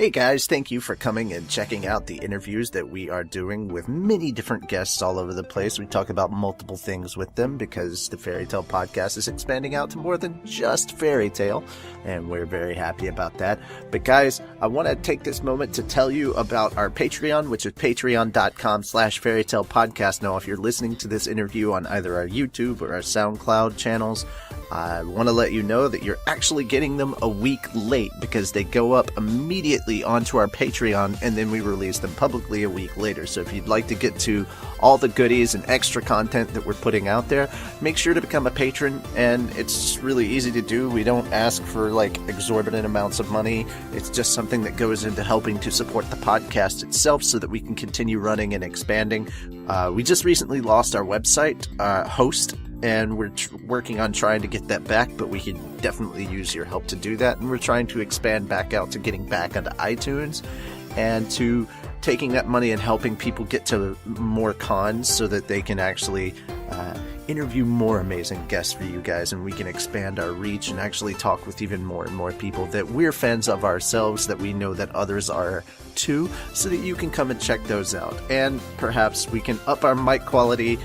Hey guys, thank you for coming and checking out the interviews that we are doing with many different guests all over the place. We talk about multiple things with them because the Fairy Tale podcast is expanding out to more than just fairy tale, and we're very happy about that. But guys, I want to take this moment to tell you about our Patreon, which is patreon.com/fairytalepodcast. Now, if you're listening to this interview on either our YouTube or our SoundCloud channels, I want to let you know that you're actually getting them a week late because they go up immediately onto our Patreon and then we release them publicly a week later. So if you'd like to get to all the goodies and extra content that we're putting out there, make sure to become a patron, and it's really easy to do. We don't ask for like exorbitant amounts of money. It's just something that goes into helping to support the podcast itself so that we can continue running and expanding. We just recently lost our website host, and we're working on trying to get that back, but we can definitely use your help to do that. And we're trying to expand back out to getting back onto iTunes and to taking that money and helping people get to more cons so that they can actually interview more amazing guests for you guys, and we can expand our reach and actually talk with even more and more people that we're fans of ourselves, that we know that others are too, so that you can come and check those out. And perhaps we can up our mic quality.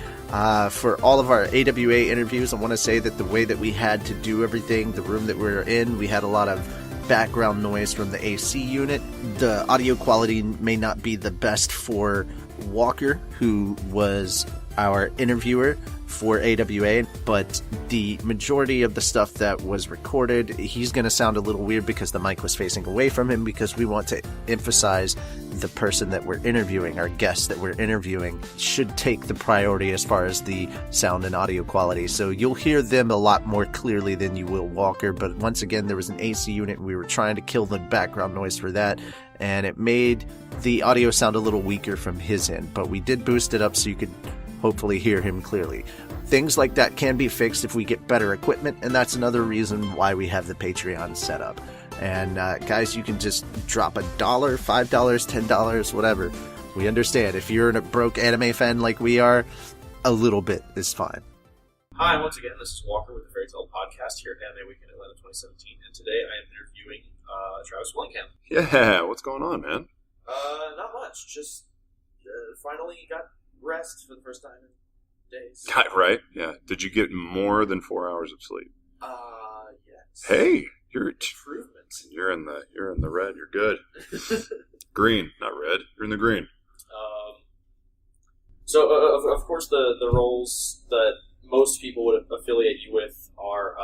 For all of our AWA interviews, I want to say that the way that we had to do everything, the room that we were in, we had a lot of background noise from the AC unit. The audio quality may not be the best for Walker, who was our interviewer for AWA, but the majority of the stuff that was recorded, he's going to sound a little weird because the mic was facing away from him, because we want to emphasize the person that we're interviewing, our guest that we're interviewing, should take the priority as far as the sound and audio quality. So you'll hear them a lot more clearly than you will Walker, but once again, there was an AC unit and we were trying to kill the background noise for that, and it made the audio sound a little weaker from his end, but we did boost it up so you could hopefully hear him clearly. Things like that can be fixed if we get better equipment, and that's another reason why we have the Patreon set up. And guys, you can just drop $1, $5, $10, whatever. We understand. If you're a broke anime fan like we are, a little bit is fine. Hi, once again, this is Walker with the Fairy Tale Podcast here at Anime Weekend Atlanta 2017, and today I am interviewing Travis Willingham. Yeah, what's going on, man? Not much. Just finally got rest for the first time in days. Right? Yeah. Did you get more than 4 hours of sleep? Yes. Hey, improvement. You're in the red. You're good. Green, not red. You're in the green. So of course the roles that most people would affiliate you with are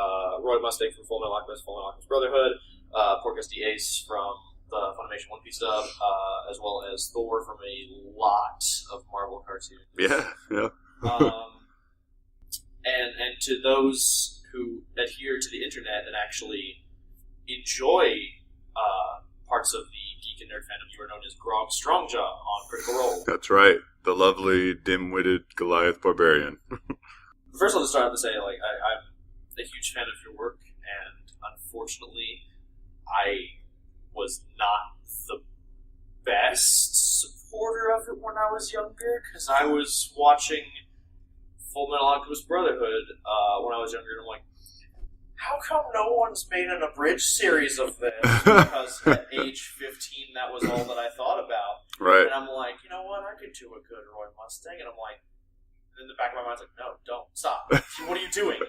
Roy Mustang from Fullmetal Alchemist Brotherhood, Porcus the Ace from the Funimation One Piece dub, as well as Thor from a lot of Marvel cartoons. Yeah. And to those who adhere to the internet and actually enjoy parts of the geek and nerd fandom, you are known as Grog Strongjaw on Critical Role. That's right. The lovely, dim-witted Goliath Barbarian. First, I'll just start out to say, I'm a huge fan of your work, and unfortunately, I was not the best supporter of it when I was younger, because I was watching Fullmetal Alchemist Brotherhood when I was younger, and I'm like, how come no one's made an abridged series of this? Because at age 15, that was all that I thought about. Right. And I'm like, you know what, I could do a good Roy Mustang, and I'm like, in the back of my mind's like, no, don't, stop. What are you doing?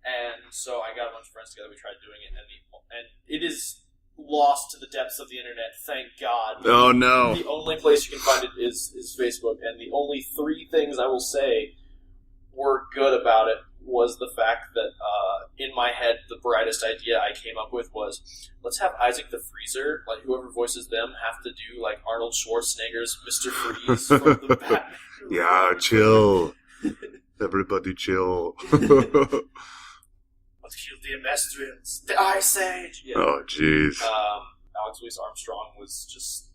And so I got a bunch of friends together, we tried doing it, and it is lost to the depths of the internet, thank God. Oh, no. The only place you can find it is Facebook, and the only 3 things I will say were good about it was the fact that in my head, the brightest idea I came up with was, let's have Isaac the Freezer, like whoever voices them, have to do like Arnold Schwarzenegger's Mr. Freeze from the Batman. Yeah, chill. Everybody chill. What killed the Emestrians? The Ice Age! Yeah. Oh, jeez. Alex Louis Armstrong was just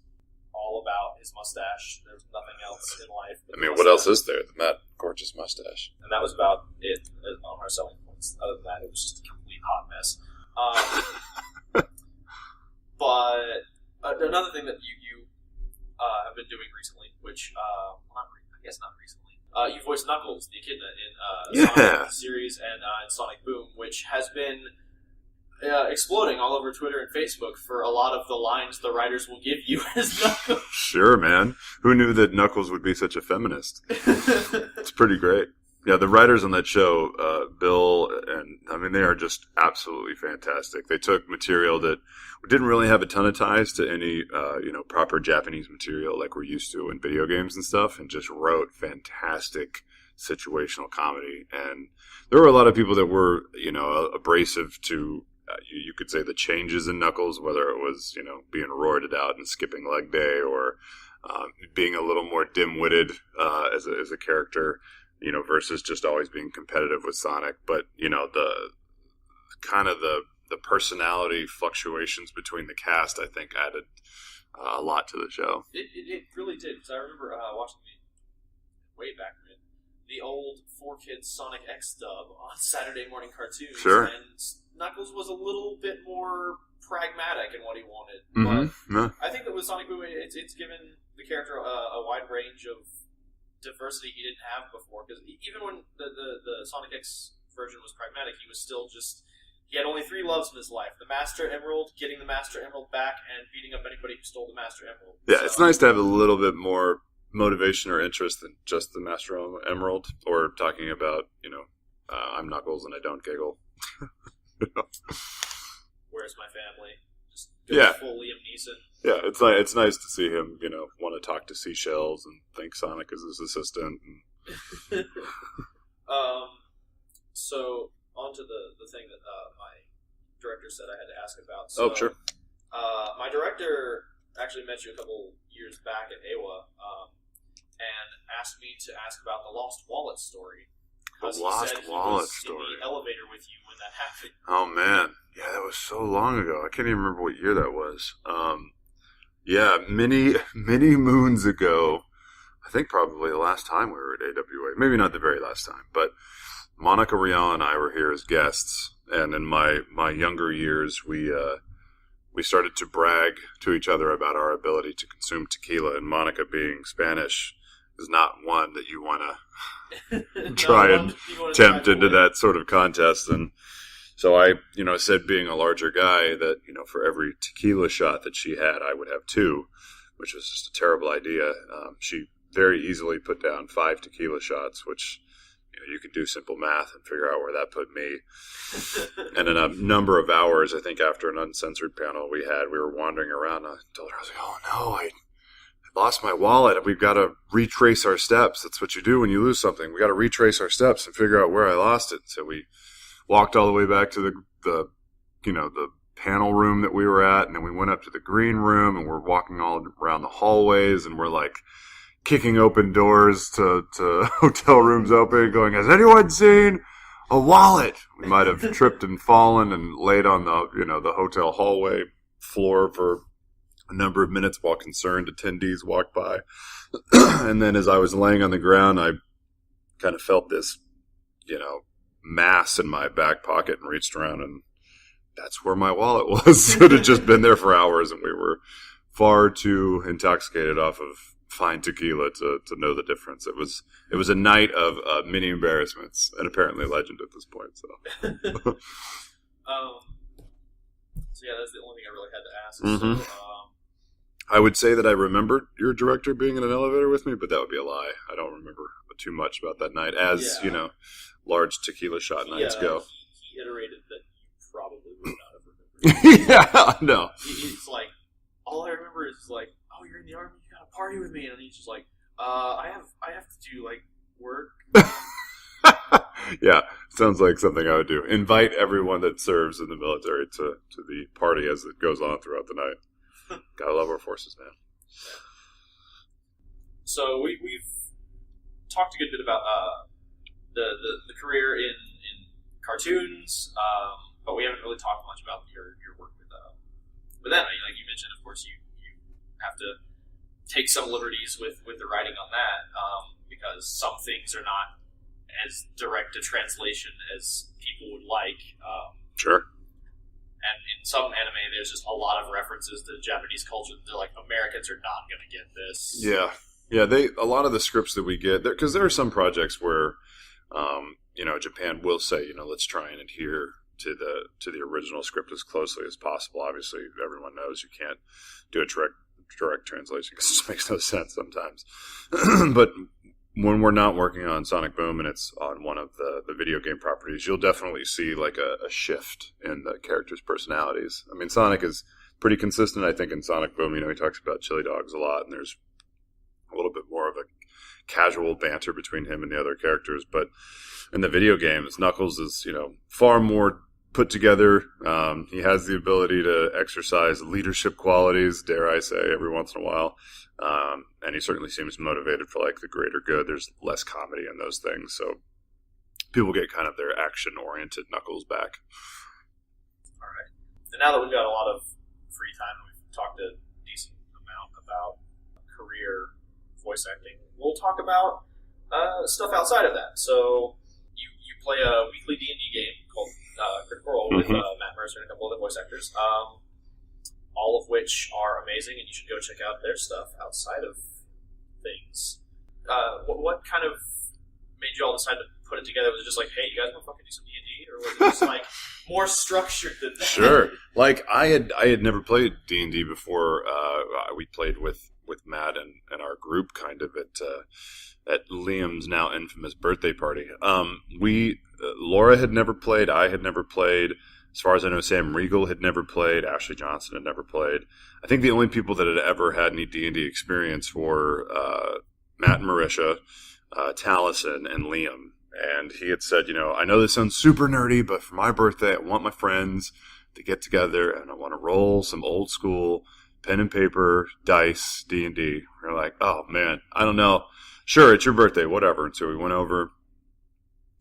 all about his mustache. There was nothing else in life. I mean, what else is there than that gorgeous mustache? And that was about it on our selling points. Other than that, it was just a complete hot mess. But another thing that you have been doing recently, which, I guess not recently, you voiced Knuckles, the echidna, in Sonic series and in Sonic Boom, which has been exploding all over Twitter and Facebook for a lot of the lines the writers will give you as Knuckles. Sure, man. Who knew that Knuckles would be such a feminist? It's pretty great. Yeah, the writers on that show, Bill, and I mean, they are just absolutely fantastic. They took material that didn't really have a ton of ties to any, proper Japanese material like we're used to in video games and stuff, and just wrote fantastic situational comedy. And there were a lot of people that were, abrasive to, you could say, the changes in Knuckles, whether it was, being roided out and skipping leg day, or being a little more dim-witted as a character, versus just always being competitive with Sonic. But, the kind of the personality fluctuations between the cast, I think, added a lot to the show. It really did, because I remember watching way back when, the old 4Kids Sonic X dub on Saturday morning cartoons. Sure. And Knuckles was a little bit more pragmatic in what he wanted. Mm-hmm. But I think that with Sonic Boom, it's given the character a wide range of diversity he didn't have before. Because even when the Sonic X version was pragmatic, he was still just... He had only 3 loves in his life. The Master Emerald, getting the Master Emerald back, and beating up anybody who stole the Master Emerald. Yeah, it's nice to have a little bit more motivation or interest than just the Master Emerald, or talking about, I'm Knuckles and I don't giggle. Where's my family? Just full Liam Neeson. Yeah, it's nice to see him, want to talk to seashells and think Sonic is his assistant. So, on to the thing that my director said I had to ask about. So, sure. My director actually met you a couple years back at AWA, and asked me to ask about the Lost Wallet story. The Lost Wallet story. In the elevator with you when that happened. Oh, man. Yeah, that was so long ago. I can't even remember what year that was. Many, many moons ago, I think probably the last time we were at AWA. Maybe not the very last time, but Monica Rial and I were here as guests, and in my younger years, we started to brag to each other about our ability to consume tequila, and Monica, being Spanish, is not one that you want to try and tempt into that sort of contest. And so I, said, being a larger guy, that, for every tequila shot that she had, I would have 2, which was just a terrible idea. She very easily put down 5 tequila shots, which... you could do simple math and figure out where that put me. And in a number of hours, I think after an uncensored panel we were wandering around. I told her, I was like, oh no, I lost my wallet. We've got to retrace our steps. That's what you do when you lose something. We got to retrace our steps and figure out where I lost it. So we walked all the way back to the panel room that we were at, and then we went up to the green room, and we're walking all around the hallways, and we're like kicking open doors to hotel rooms open, going, has anyone seen a wallet? We might have tripped and fallen and laid on the hotel hallway floor for a number of minutes while concerned attendees walked by. And then as I was laying on the ground, I kind of felt this, mass in my back pocket, and reached around, and that's where my wallet was. It had just been there for hours, and we were far too intoxicated off of fine tequila to know the difference. It was a night of many embarrassments, and apparently legend at this point. So, so yeah, that's the only thing I really had to ask. Mm-hmm. So, I would say that I remembered your director being in an elevator with me, but that would be a lie. I don't remember too much about that night, as large tequila shot nights go. He iterated that you probably would not have remembered. Yeah, no. It's like, all I remember is like, oh, you're in the army, you gotta party with me, and he's just like, I have to do like work. Yeah, sounds like something I would do. Invite everyone that serves in the military to the party as it goes on throughout the night. Gotta love our forces, man. So we've talked a good bit about the career in cartoons, but we haven't really talked much about your work with them. Like you mentioned, of course, you have to take some liberties with the writing on that, because some things are not as direct a translation as people would like. Sure. And in some anime, there's just a lot of references to Japanese culture. They're like, Americans are not going to get this. Yeah. A lot of the scripts that we get, because there are some projects where, Japan will say, let's try and adhere to the original script as closely as possible. Obviously, everyone knows you can't do a direct translation because it just makes no sense sometimes. But when we're not working on Sonic Boom and it's on one of the video game properties, you'll definitely see like a shift in the characters' personalities. I mean, Sonic is pretty consistent, I think, in Sonic Boom. He talks about chili dogs a lot, and there's a little bit more of a casual banter between him and the other characters. But in the video games, Knuckles is, far more put together. He has the ability to exercise leadership qualities, dare I say, every once in a while. And he certainly seems motivated for like the greater good. There's less comedy in those things. So people get kind of their action-oriented Knuckles back. All right. And now that we've got a lot of free time, we've talked a decent amount about career voice acting, we'll talk about stuff outside of that. So you play a weekly D&D game called Critical Role with Matt Mercer and a couple other voice actors, all of which are amazing, and you should go check out their stuff outside of things. What kind of made you all decide to put it together? Was it just like, hey, you guys want to fucking do some D&D? Or was it just like more structured than that? Sure. Like I had never played D&D before. We played with Matt and our group kind of at Liam's now infamous birthday party. Laura had never played. I had never played. As far as I know, Sam Riegel had never played. Ashley Johnson had never played. I think the only people that had ever had any D&D experience were Matt and Marisha, Taliesin, and Liam. And he had said, I know this sounds super nerdy, but for my birthday, I want my friends to get together and I want to roll some old school pen and paper, dice, D&D. We're like, oh man, I don't know. Sure, it's your birthday, whatever. And so we went over,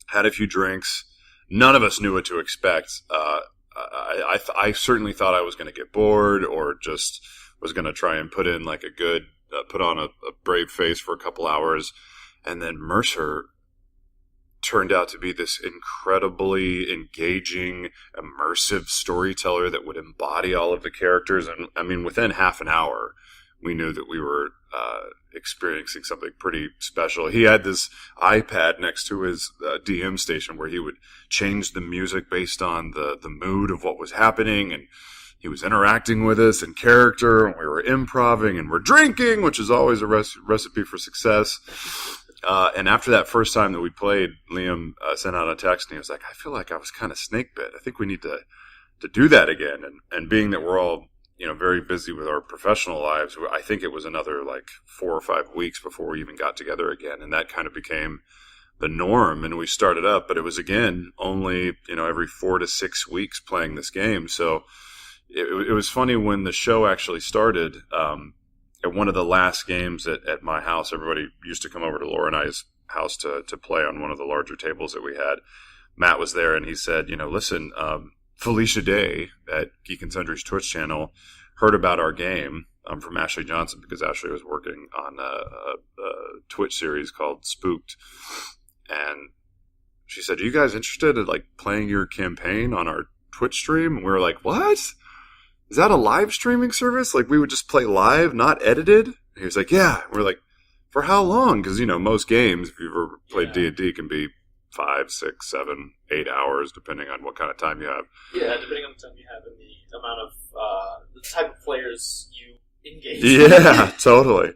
had a few drinks. None of us knew what to expect. I certainly thought I was going to get bored or just was going to try and put in like put on a brave face for a couple hours. And then Mercer turned out to be this incredibly engaging, immersive storyteller that would embody all of the characters. And I mean, within half an hour, we knew that we were experiencing something pretty special. He had this iPad next to his DM station where he would change the music based on the mood of what was happening, and he was interacting with us in character, and we were improvising, and we're drinking, which is always a recipe for success. And after that first time that we played, Liam sent out a text, and he was like, I feel like I was kind of snake bit. I think we need to do that again. And being that we're all very busy with our professional lives, I think it was another like 4 or 5 weeks before we even got together again. And that kind of became the norm. And we started up, but it was again, only, every 4 to 6 weeks playing this game. So it was funny when the show actually started, at one of the last games at my house, everybody used to come over to Laura and I's house to play on one of the larger tables that we had. Matt was there and he said, listen, Felicia Day at Geek and Sundry's Twitch channel heard about our game from Ashley Johnson because Ashley was working on a Twitch series called Spooked. And she said, are you guys interested in like playing your campaign on our Twitch stream? And we were like, what? Is that a live streaming service? Like we would just play live, not edited? And he was like, yeah. And we're like, for how long? Because, most games, if you've ever played D&D, can be 5, 6, 7, 8 hours, depending on what kind of time you have. Yeah, depending on the time you have and the amount of, the type of players you engage with. Yeah, totally.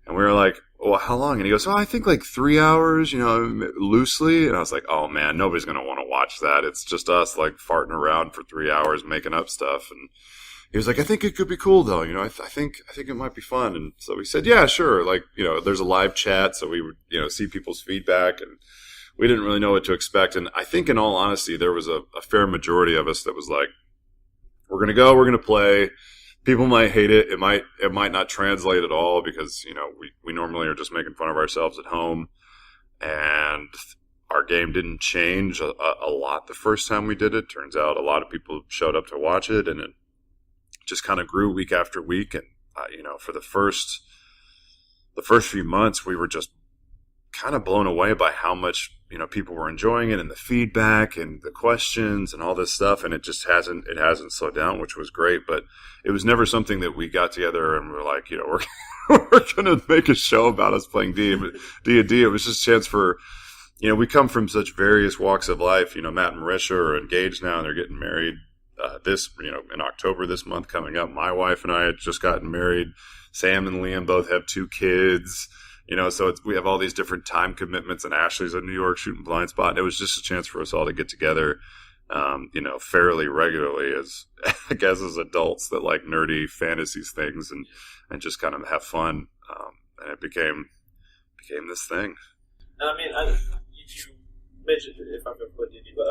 And we were like, well, how long? And he goes, I think like 3 hours, loosely. And I was like, oh man, nobody's going to want to watch that. It's just us like farting around for 3 hours making up stuff. And he was like, I think it could be cool though. I think it might be fun. And so we said, yeah, sure. Like, there's a live chat. So we would, see people's feedback, and we didn't really know what to expect. And I think in all honesty, there was a fair majority of us that was like, we're going to go, we're going to play. People might hate it. It might not translate at all because, we normally are just making fun of ourselves at home. And our game didn't change a lot the first time we did it. Turns out a lot of people showed up to watch it, and it just kind of grew week after week. And, for the first few months, we were just kind of blown away by how much, people were enjoying it and the feedback and the questions and all this stuff. And it hasn't slowed down, which was great. But it was never something that we got together and we're like, we're going to make a show about us playing D&D. It was just a chance for we come from such various walks of life. Matt and Marisha are engaged now, and they're getting married in October this month coming up. My wife and I had just gotten married. Sam and Liam both have 2 kids. So we have all these different time commitments, and Ashley's in New York shooting Blind Spot. And it was just a chance for us all to get together, fairly regularly as adults that like nerdy fantasies things and just kind of have fun. And it became this thing. I mean, you mentioned, if I'm going to put D&D, but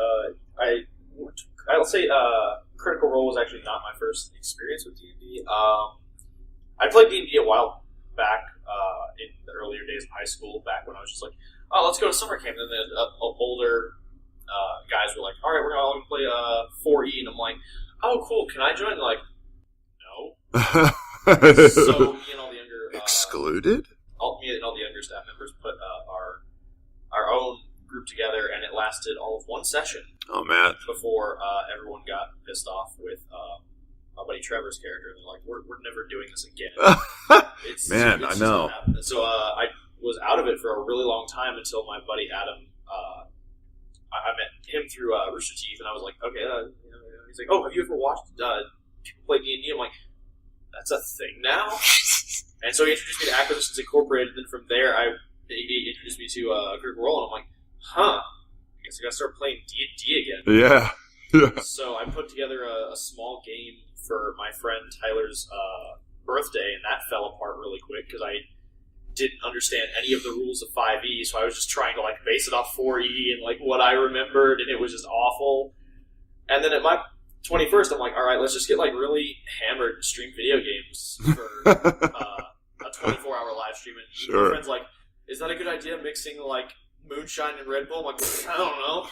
I'll say Critical Role was actually not my first experience with D&D. I played D&D a while back in the earlier days of high school, back when I was just like, oh, let's go to summer camp. And then older guys were like, all right, we're all going to play 4E. And I'm like, oh, cool. Can I join? Like, no. So me and all the younger... Excluded? Me and all the younger staff members put our own group together, and it lasted all of one session. Oh, man. Before everyone got pissed off with my buddy Trevor's character. And they're like, we're never doing this again. Man, I know. So I was out of it for a really long time until my buddy Adam, I met him through Rooster Teeth, and I was like, okay. He's like, oh, have you ever watched people play D&D? I'm like, that's a thing now? And so he introduced me to Acquisitions Incorporated, and then from there he introduced me to Critical Role, and I'm like, huh, I guess I gotta start playing D&D again. Yeah. So I put together a small game for my friend Tyler's birthday, and that fell apart really quick because I didn't understand any of the rules of 5e, so I was just trying to like base it off 4e and like what I remembered, and it was just awful. And then at my 21st, I'm like, all right, let's just get like really hammered and stream video games for a 24-hour live stream. And sure. My friend's like, is that a good idea, mixing like moonshine and Red Bull? I'm like, I don't know.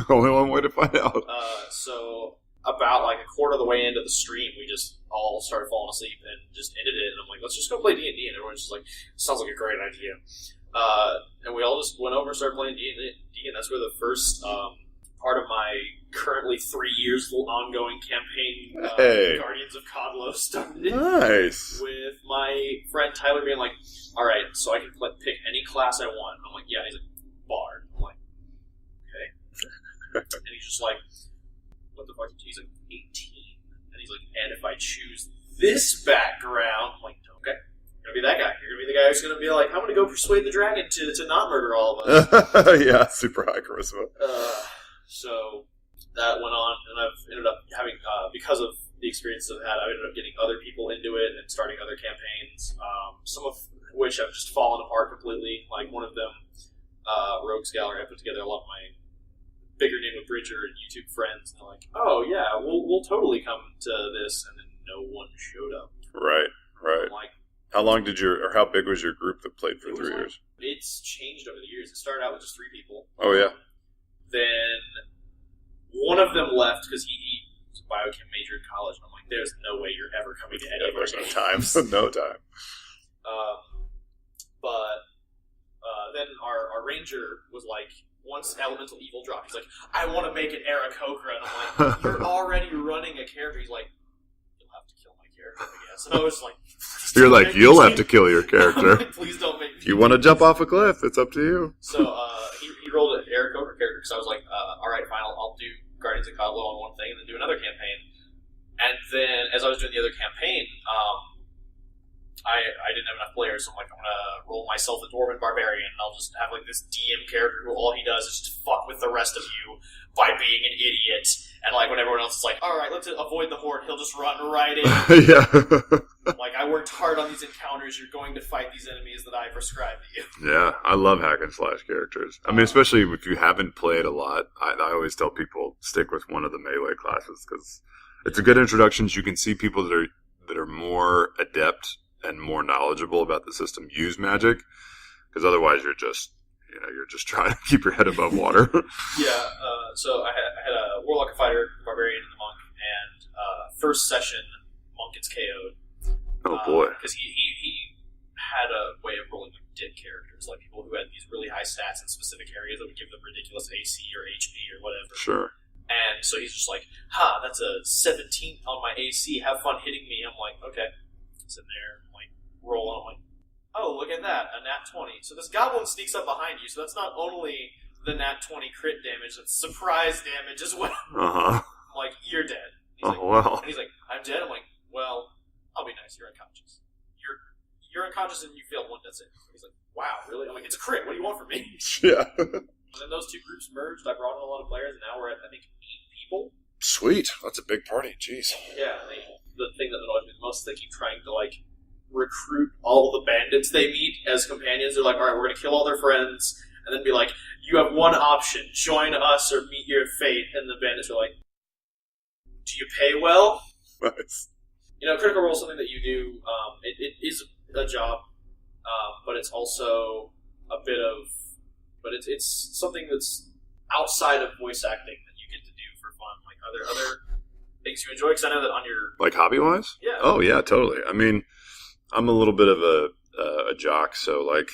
Only one way to find out. So about like a quarter of the way into the stream, we just all started falling asleep and just ended it. And I'm like, let's just go play D&D. And everyone's just like, sounds like a great idea. And we all just went over and started playing D&D. And that's where the first part of my currently 3 years ongoing campaign, Guardians of Codlo, started. Nice. With my friend Tyler being like, all right, so I can pick any class I want. And I'm like, yeah. And he's like, Bard. I'm like, okay. And he's just like, what the fuck? He's like, 18. And he's like, and if I choose this background, I'm like, okay, you're going to be that guy. You're going to be the guy who's going to be like, I'm going to go persuade the dragon to not murder all of us. Yeah, super high charisma. So that went on, and I've ended up having, because of the experience I've had, I ended up getting other people into it and starting other campaigns, some of which have just fallen apart completely. Like one of them, Rogues Gallery, I put together a lot of my bigger name with Bridger and YouTube friends, and they're like, oh yeah, we'll totally come to this, and then no one showed up. Right. I'm like, how long how big was your group that played for 3 years? It's changed over the years. It started out with just 3 people. Oh yeah. Then one of them left because he was a biochem major in college, and I'm like, there's no way you're ever coming to any of our games. No time. But then our ranger was like, once Elemental Evil dropped, he's like, I want to make an Aarakocra. And I'm like, you're already running a character. He's like, you'll have to kill my character, I guess. And I was like, you're like, you'll have to kill your character. Like, please don't make me. If you want to jump off a cliff, it's up to you. So he rolled an Aarakocra character, because I was like, all right, fine, I'll do Guardians of Codlo on one thing and then do another campaign. And then, as I was doing the other campaign, I didn't have enough players, so I'm like, I'm gonna roll myself a Dwarven Barbarian, and I'll just have like this DM character who all he does is just fuck with the rest of you by being an idiot. And like when everyone else is like, all right, let's avoid the horde, he'll just run right in. Yeah. Like, I worked hard on these encounters, you're going to fight these enemies that I prescribed to you. Yeah, I love hack and slash characters. I mean, especially if you haven't played a lot, I always tell people stick with one of the melee classes, because it's a good introduction. You can see people that are more adept and more knowledgeable about the system use magic, because otherwise you're just trying to keep your head above water. Yeah. So I had a warlock, a fighter, a barbarian, and a monk, and first session monk gets KO'd. Oh boy! Because he had a way of rolling like dick characters, like people who had these really high stats in specific areas that would give them ridiculous AC or HP or whatever. Sure. And so he's just like, that's a 17 on my AC. Have fun hitting me. I'm like, okay. Sitting there, like, rolling. I'm like, oh, look at that, a nat 20. So this goblin sneaks up behind you, so that's not only the nat 20 crit damage, that's surprise damage as well. Uh-huh. I'm like, you're dead. Wow. And he's like, I'm dead? I'm like, well, I'll be nice, you're unconscious. You're unconscious and you failed one death save. He's like, wow, really? I'm like, it's a crit, what do you want from me? Yeah. And then those two groups merged, I brought in a lot of players, and now we're at, I think, 8 people. Sweet. That's a big party. Jeez. Yeah, the thing that annoys me the most is they keep trying to, like, recruit all the bandits they meet as companions. They're like, alright, we're going to kill all their friends, and then be like, you have one option, join us or meet your fate. And the bandits are like, do you pay well? Nice. You know, Critical Role is something that you do. It is a job, but it's also a bit of... But it's something that's outside of voice acting that you get to do for fun. Like, are there other things you enjoy? Because I know that on your... Like hobby-wise? Yeah. Oh, yeah, totally. I mean, I'm a little bit of a jock, so, like,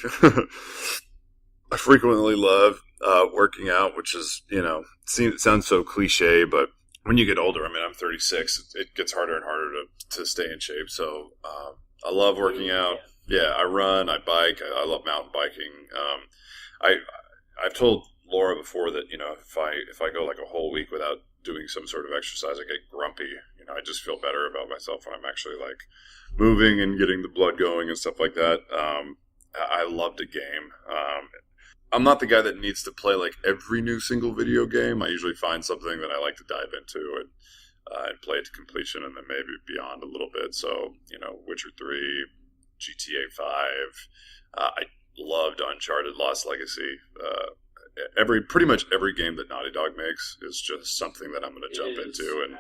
I frequently love working out, which is, you know, it sounds so cliche, but when you get older, I mean, I'm 36, it gets harder and harder to stay in shape, so I love working out. Yeah, I run, I bike, I love mountain biking. I've told Laura before that, you know, if I go like a whole week without doing some sort of exercise, I get grumpy. You know, I just feel better about myself when I'm actually like moving and getting the blood going and stuff like that. I love to game. I'm not the guy that needs to play like every new single video game. I usually find something that I like to dive into and play it to completion, and then maybe beyond a little bit. So, you know, Witcher 3, GTA 5. I loved Uncharted Lost Legacy. Pretty much every game that Naughty Dog makes is just something that I'm going to jump into and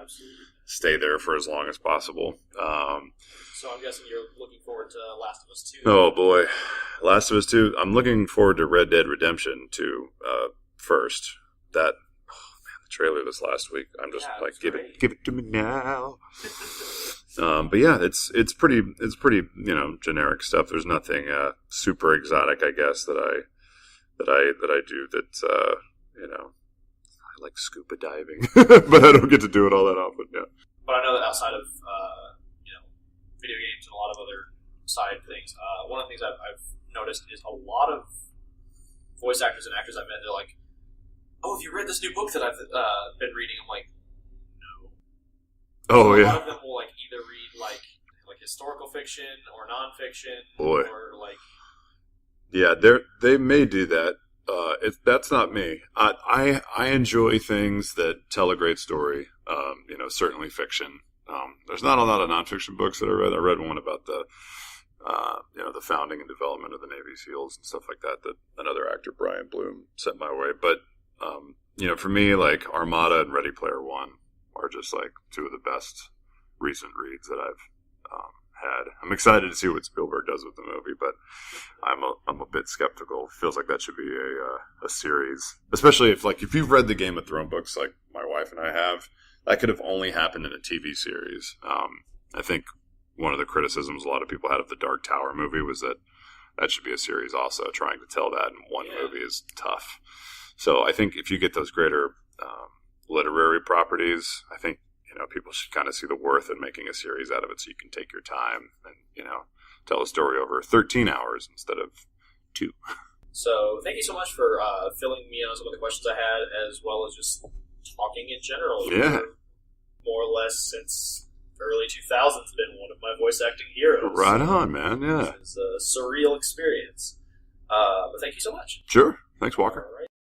stay there for as long as possible. So I'm guessing you're looking forward to Last of Us 2. Oh boy, Last of Us 2. I'm looking forward to Red Dead Redemption 2 first. The trailer this last week. I'm just like, give it to me now. But yeah, it's pretty you know, generic stuff. There's nothing super exotic, I guess, that I do that you know, I like scuba diving, but I don't get to do it all that often. Yeah. But I know that outside of you know, video games and a lot of other side things, one of the things I've noticed is a lot of voice actors and actors I've met. They're like, "Oh, have you read this new book that I've been reading?" I'm like, "No." Oh, so yeah. A lot of them will like either read like historical fiction or nonfiction, Boy. or like. Yeah, they may do that. That's not me. I enjoy things that tell a great story. You know, certainly fiction. There's not a lot of nonfiction books that I read. I read one about the you know, the founding and development of the Navy SEALs and stuff like that another actor, Brian Bloom, sent my way. But you know, for me, like Armada and Ready Player One are just like two of the best recent reads that I've had. I'm excited to see what Spielberg does with the movie, but I'm a bit skeptical. It feels like that should be a series, especially if you've read the Game of Thrones books, like my wife and I have. That could have only happened in a TV series. I think one of the criticisms a lot of people had of the Dark Tower movie was that should be a series also. Trying to tell that in one movie is tough. So I think if you get those greater literary properties, I think, you know, people should kind of see the worth in making a series out of it, so you can take your time and, you know, tell a story over 13 hours instead of 2. So thank you so much for filling me in on some of the questions I had, as well as just talking in general. Yeah. More or less since early 2000s been one of my voice acting heroes. Right on, man. Yeah. It's a surreal experience. But thank you so much. Sure. Thanks, Walker. All right.